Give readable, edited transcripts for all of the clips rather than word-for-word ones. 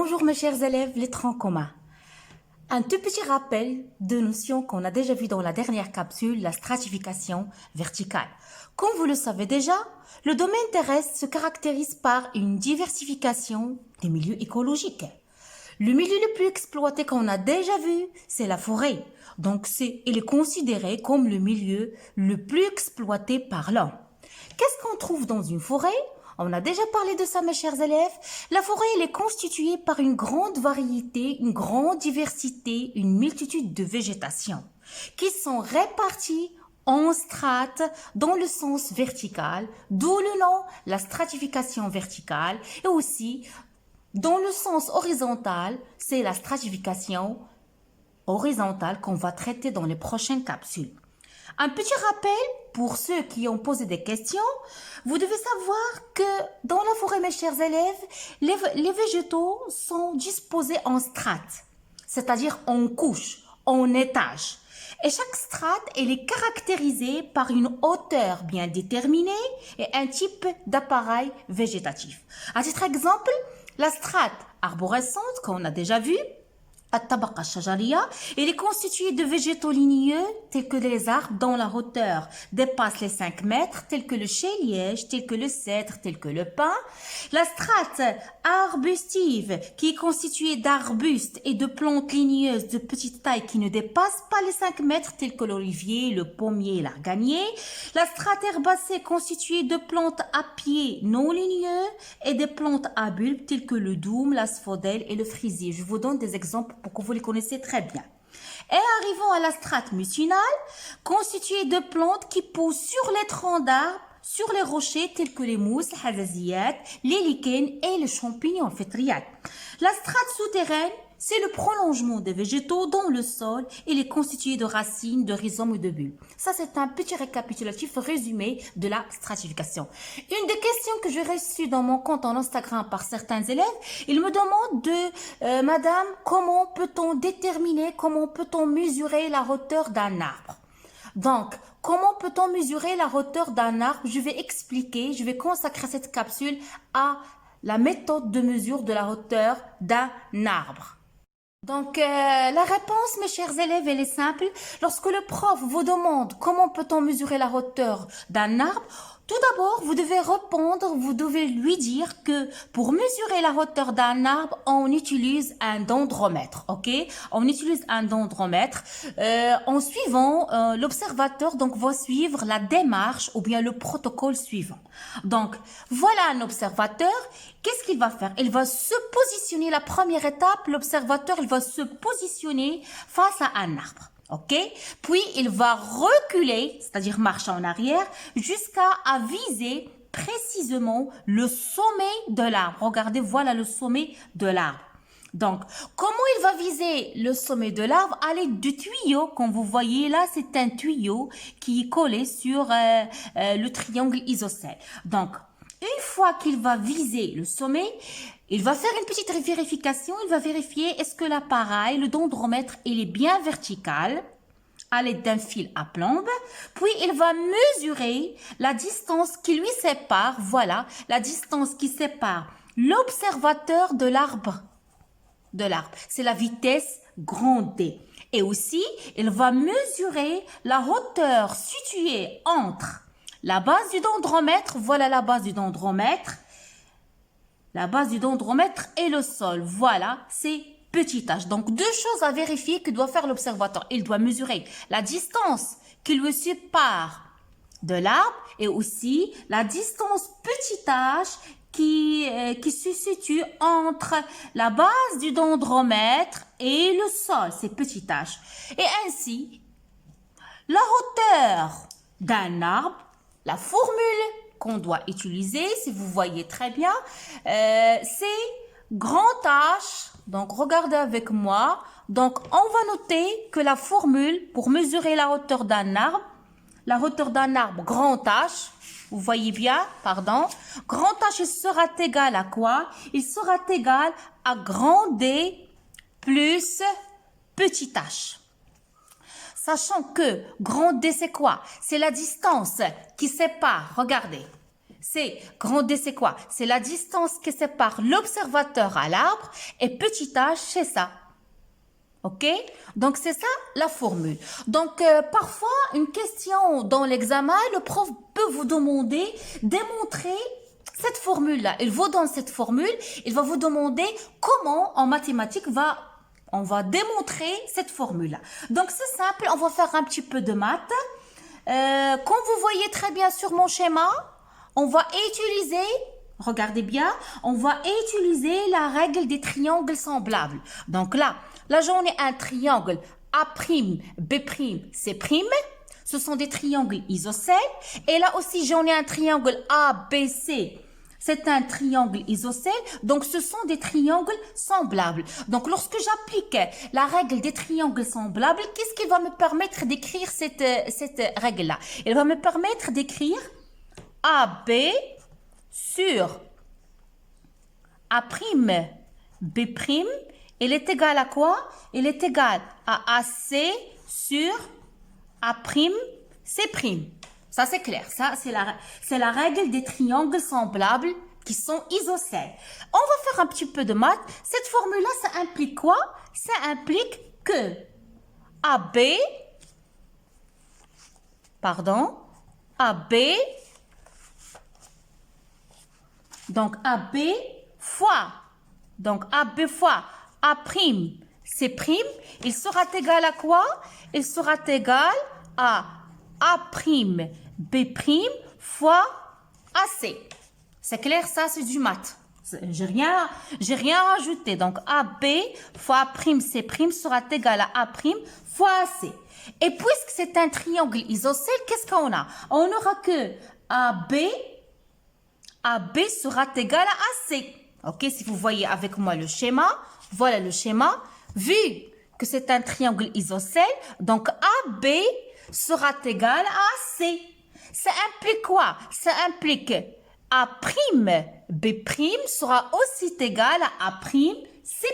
Bonjour mes chers élèves, les troncs communs. Un tout petit rappel de notions qu'on a déjà vues dans la dernière capsule, la stratification verticale. Comme vous le savez déjà, le domaine terrestre se caractérise par une diversification des milieux écologiques. Le milieu le plus exploité qu'on a déjà vu, c'est la forêt. Donc il est considéré comme le milieu le plus exploité par l'homme. Qu'est-ce qu'on trouve dans une forêt? On a déjà parlé de ça, mes chers élèves. La forêt, elle est constituée par une grande variété, une grande diversité, une multitude de végétations qui sont réparties en strates dans le sens vertical, d'où le nom, la stratification verticale, et aussi dans le sens horizontal, c'est la stratification horizontale qu'on va traiter dans les prochaines capsules. Un petit rappel pour ceux qui ont posé des questions, vous devez savoir que dans la forêt, mes chers élèves, les végétaux sont disposés en strates, c'est-à-dire en couches, en étages. Et chaque strate, elle est caractérisée par une hauteur bien déterminée et un type d'appareil végétatif. À titre d'exemple, la strate arborescente qu'on a déjà vue, الطبقة الشجرية, elle est constituée de végétaux ligneux tels que les arbres dont la hauteur dépasse les 5 mètres, tels que le chai-liège, tels que le cèdre, tels que le pin. La strate arbustive, qui est constituée d'arbustes et de plantes ligneuses de petite taille qui ne dépassent pas les 5 mètres, tels que l'olivier, le pommier et l'arganier. La strate herbacée, constituée de plantes à pieds non ligneux et des plantes à bulbes telles que le doum, l'asphodèle et le frisier. Je vous donne des exemples pour que vous les connaissiez très bien. Et arrivons à la strate mucinale, constituée de plantes qui poussent sur les troncs d'arbres, sur les rochers tels que les mousses, les hazaziyat, les lichens et les champignons fétriates. La strate souterraine, c'est le prolongement des végétaux dans le sol. Il est constitué de racines, de rhizomes et de bulbes. Ça, c'est un petit récapitulatif résumé de la stratification. Une des questions que j'ai reçues dans mon compte en Instagram par certains élèves, ils me demandent Madame, comment peut-on déterminer, comment peut-on mesurer la hauteur d'un arbre? Donc, comment peut-on mesurer la hauteur d'un arbre? Je vais expliquer, je vais consacrer cette capsule à la méthode de mesure de la hauteur d'un arbre. Donc, la réponse, mes chers élèves, elle est simple. Lorsque le prof vous demande comment peut-on mesurer la hauteur d'un arbre, tout d'abord, vous devez répondre, vous devez lui dire que pour mesurer la hauteur d'un arbre, on utilise un dendromètre, ok? On utilise un dendromètre. En suivant, l'observateur donc va suivre la démarche ou bien le protocole suivant. Donc, voilà un observateur. Qu'est-ce qu'il va faire? Il va se positionner, la première étape, l'observateur, il va se positionner face à un arbre. Ok? Puis, il va reculer, c'est-à-dire marcher en arrière, jusqu'à viser précisément le sommet de l'arbre. Regardez, voilà le sommet de l'arbre. Donc, comment il va viser le sommet de l'arbre? À l'aide du tuyau, comme vous voyez là, c'est un tuyau qui est collé sur le triangle isocèle. Donc, une fois qu'il va viser le sommet, il va faire une petite vérification. Il va vérifier est-ce que l'appareil, le dendromètre, il est bien vertical à l'aide d'un fil à plomb. Puis, il va mesurer la distance qui lui sépare. Voilà, la distance qui sépare l'observateur de l'arbre. C'est la vitesse grand D. Et aussi, il va mesurer la hauteur située entre la base du dendromètre, voilà la base du dendromètre. La base du dendromètre et le sol, voilà, c'est petit h. Donc, deux choses à vérifier que doit faire l'observateur. Il doit mesurer la distance qui lui sépare de l'arbre et aussi la distance petit h qui se situe entre la base du dendromètre et le sol, c'est petit h. Et ainsi, la hauteur d'un arbre, la formule qu'on doit utiliser, si vous voyez très bien, c'est grand H. Donc, regardez avec moi. Donc, on va noter que la formule pour mesurer la hauteur d'un arbre, grand H, vous voyez bien, pardon, grand H il sera égal à quoi? Il sera égal à grand D plus petit h. Sachant que grand D, c'est quoi? C'est la distance qui sépare, regardez, C'est grand D, c'est quoi? C'est la distance qui sépare l'observateur à l'arbre et petit h, c'est ça. Ok? Donc, c'est ça la formule. Donc, parfois, une question dans l'examen, le prof peut vous demander démontrer cette formule-là. Il vous donne cette formule, il va vous demander comment en mathématiques on va démontrer cette formule-là. Donc, c'est simple, on va faire un petit peu de maths. Comme vous voyez très bien sur mon schéma, on va utiliser, regardez bien, on va utiliser la règle des triangles semblables. Donc là j'en ai un triangle A', B', C'. Ce sont des triangles isocèles. Et là aussi, j'en ai un triangle ABC. C'est un triangle isocèle, donc ce sont des triangles semblables. Donc lorsque j'applique la règle des triangles semblables, qu'est-ce qui va me permettre d'écrire cette règle-là? Elle va me permettre d'écrire AB sur A', B', il est égal à quoi? Il est égal à AC sur A', C'. Ça, c'est clair. Ça, c'est la règle des triangles semblables qui sont isocèles. On va faire un petit peu de maths. Cette formule-là, ça implique quoi? Ça implique que AB, donc AB fois A', C', il sera égal à quoi? Il sera égal à A', B' fois AC. C'est clair, ça c'est du maths. J'ai rien rajouté. Donc AB fois A', C' sera égal à A' fois AC. Et puisque c'est un triangle isocèle, qu'est-ce qu'on a? On aura que AB sera égal à AC. Ok, si vous voyez avec moi le schéma, voilà le schéma. Vu que c'est un triangle isocèle, donc AB sera égal à AC. Ça implique quoi? Ça implique A', B' sera aussi égal à A', C'.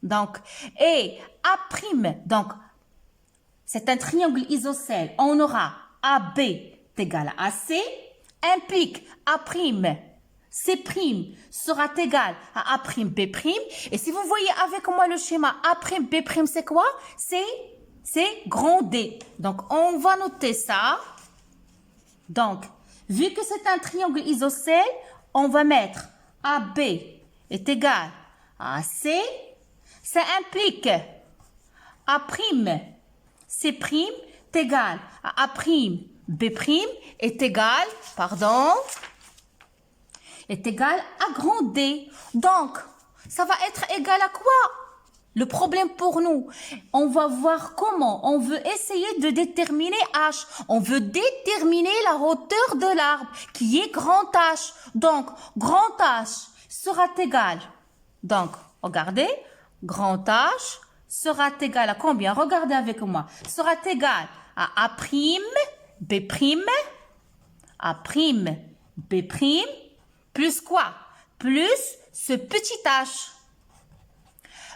Donc, et A', donc, c'est un triangle isocèle. On aura AB égal à AC, implique A', C' sera égal à A', B'. Et si vous voyez avec moi le schéma A', B', c'est quoi? C'est grand D. Donc, on va noter ça. Donc, vu que c'est un triangle isocèle, on va mettre AB est égal à AC. Ça implique A', C' est égal à A', B' est égal à grand D. Donc, ça va être égal à quoi? Le problème pour nous, on va voir comment. On veut essayer de déterminer H. On veut déterminer la hauteur de l'arbre, qui est grand H. Donc, grand H sera égal. Donc, regardez, grand H sera égal à combien? Regardez avec moi. Sera égal à A', B', A', B', plus quoi? Plus ce petit h.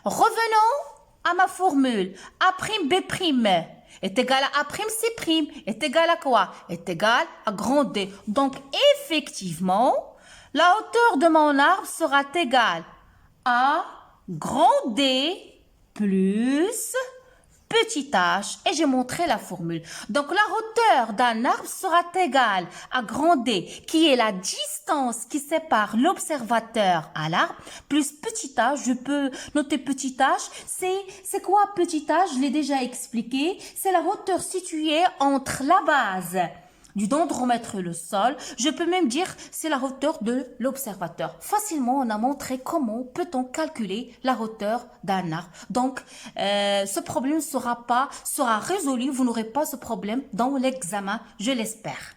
Revenons à ma formule. A', B' est égal à A', C' est égal à quoi? Est égal à grand D. Donc, effectivement, la hauteur de mon arbre sera égale à grand D plus petit h. Et j'ai montré la formule. Donc, la hauteur d'un arbre sera égale à grand D, qui est la distance qui sépare l'observateur à l'arbre, plus petit h. Je peux noter petit h. C'est quoi petit h? Je l'ai déjà expliqué. C'est la hauteur située entre la base du dendromètre et le sol. Je peux même dire c'est la hauteur de l'observateur. Facilement, on a montré comment peut-on calculer la hauteur d'un arbre. Donc, ce problème sera résolu. Vous n'aurez pas ce problème dans l'examen, je l'espère.